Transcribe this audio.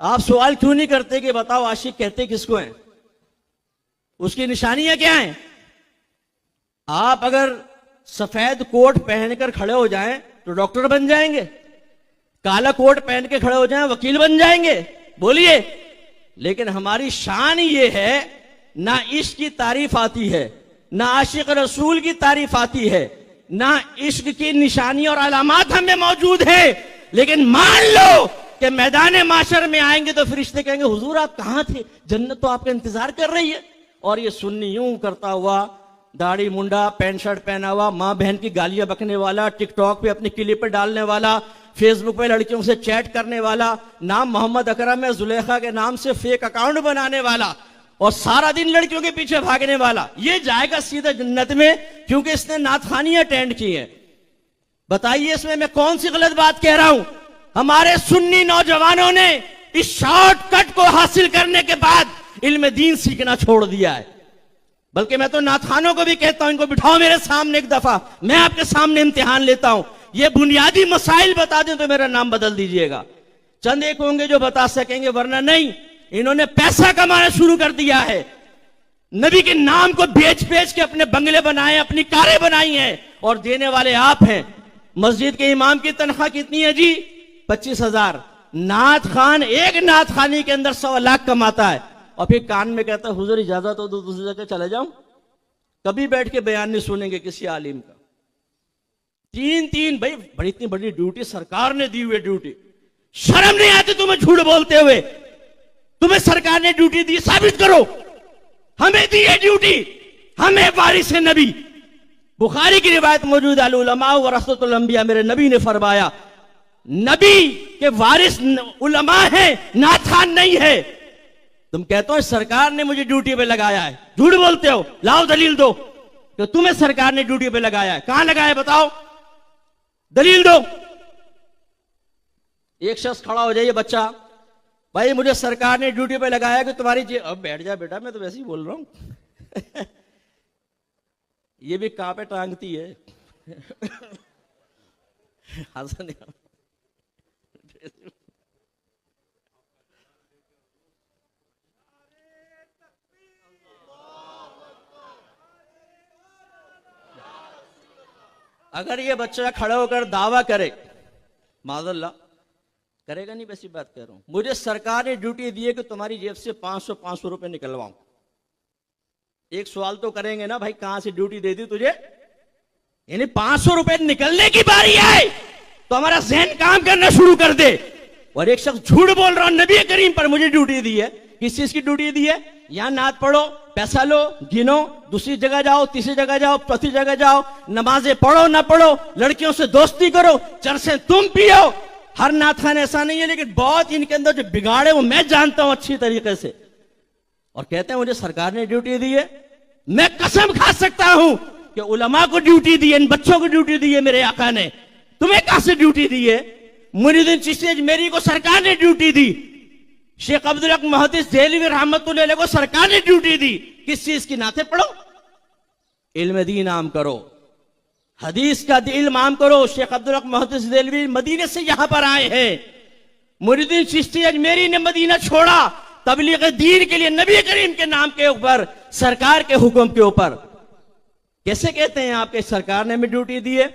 आप सवाल क्यों नहीं करते कि बताओ आशिक कहते किसको हैं, उसकी निशानियां क्या हैं? आप अगर सफेद कोट पहनकर खड़े हो जाएं तो डॉक्टर बन जाएंगे, काला कोट पहन के खड़े हो जाएं वकील बन जाएंगे, बोलिए। लेकिन हमारी शान ये है, ना इश्क की तारीफ आती है, ना आशिक रसूल की तारीफ आती है, ना इश्क की निशानी और अलामात हमें मौजूद है। लेकिन मान लो कि मैदान माशर में आएंगे तो फरिश्ते कहेंगे हुजूर आप कहां थे, जन्नत तो आपका इंतजार कर रही है। और ये सुन्नी यूं करता हुआ, दाढ़ी मुंडा, पैंट शर्ट पहना हुआ, मां बहन की गालियां बकने वाला, टिकटॉक पे अपनी क्लिप डालने वाला, फेसबुक पे लड़कियों से चैट करने वाला, नाम मोहम्मद अकरम है, जुलेखा के नाम से फेक अकाउंट बनाने वाला और सारा दिन लड़कियों के पीछे भागने वाला, ये जाएगा सीधा जन्नत में, क्योंकि इसने नाथखानियां अटेंड की हैं। बताइए इसमें मैं कौन सी गलत बात कह रहा हूं? हमारे सुन्नी नौजवानों ने इस शॉर्टकट को हासिल करने के बाद इल्म दीन सीखना छोड़ दिया है। बल्कि मैं तो नाथखानों को भी कहता हूं, इनको बिठाओ मेरे सामने एक दफा, मैं आपके सामने इम्तिहान लेता हूं, ये बुनियादी मसाइल बता दें तो मेरा नाम बदल दीजिएगा। चंद एक होंगे जो बता सकेंगे, वरना नहीं। इन्होंने पैसा कमाना शुरू कर दिया है, नबी के नाम को बेच बेच के अपने बंगले बनाए, अपनी कारें बनाई हैं, और देने वाले आप हैं। मस्जिद के इमाम की तनख्वाह कितनी है जी? 25,000। नाथ खान एक नाथ खानी के अंदर 1.25 लाख कमाता है, और फिर कान में कहता है हुजूर इजाजत हो तो दूसरी जगह चले जाऊं। कभी बैठ के बयान नहीं सुनेंगे किसी आलिम का। तीन भाई, बड़ी इतनी बड़ी ड्यूटी सरकार ने दी हुई ड्यूटी, शर्म नहीं आती तुम्हें झूठ बोलते हुए? तुम्हें सरकार ने ड्यूटी दी, साबित करो। हमें दी है ड्यूटी, हमें वारिस है नबी। बुखारी की रिवायत मौजूद है, अल उलमा वरसतुल अंबिया, मेरे नबी ने फरमाया नबी के वारिस उलमा है, नाथखान नहीं है। तुम कहते हो सरकार ने मुझे ड्यूटी पे लगाया है, झूठ बोलते हो। लाओ दलील दो कि तुम्हें सरकार ने ड्यूटी पे लगाया है। कहां लगाया बताओ, दलील दो। एक शख्स खड़ा हो जाइए, बच्चा, भाई मुझे सरकार ने ड्यूटी पे लगाया कि तुम्हारी अब बैठ जा बेटा, मैं तो वैसे ही बोल रहा हूं। ये भी कहां पे टांगती है। अगर ये बच्चा खड़ा होकर दावा करे, माज़अल्लाह करेगा नहीं, वैसी बात कह रहा हूं, मुझे सरकार ने ड्यूटी दी है कि तुम्हारी जेब से 500 रुपए निकलवाऊं, एक सवाल तो करेंगे ना भाई, कहां से ड्यूटी दे दी तुझे? यानी 500 रुपए निकलने की बारी आए तो हमारा जहन काम करना शुरू कर दे। और एक शख्स झूठ बोल रहा, नबी करीम पर मुझे ड्यूटी दी है। किस चीज की ड्यूटी दी है? यहां नात पढ़ो, पैसा लो, गिनो, दूसरी जगह जाओ, तीसरी जगह जाओ, चौथी जगह जाओ, नमाजें पढ़ो ना पढ़ो, लड़कियों से दोस्ती करो, चरसे तुम पियो। हर नाथ खान ऐसा नहीं है, लेकिन बहुत इनके अंदर जो बिगाड़े वो मैं जानता हूं अच्छी तरीके से। और कहते हैं मुझे सरकार ने ड्यूटी दी है। मैं कसम खा सकता हूं कि उलमा को ड्यूटी दी है, इन बच्चों को ड्यूटी दी है मेरे आका ने। तुम्हें कहां से ड्यूटी दी है? मुरीदुद्दीन चिश्ती अजमेरी को सरकार ने ड्यूटी दी, शेख अब्दुल हक मुहद्दिस देहलवी रहमतुल्लाह अलैह को सरकार ने ड्यूटी दी। किस चीज की? नाते पढ़ो, इल्म दीन आम करो, हदीस का इल्म आम करो। शेख अब्दुल हक मुहद्दिस देहलवी मदीने से यहां पर आए हैं, मुरीदुद्दीन चिश्ती अजमेरी ने मदीना छोड़ा तबलीग दीन के लिए, नबी करीम के नाम के ऊपर, सरकार के हुक्म के ऊपर। कैसे कहते हैं आपके सरकार ने हमें ड्यूटी दी है?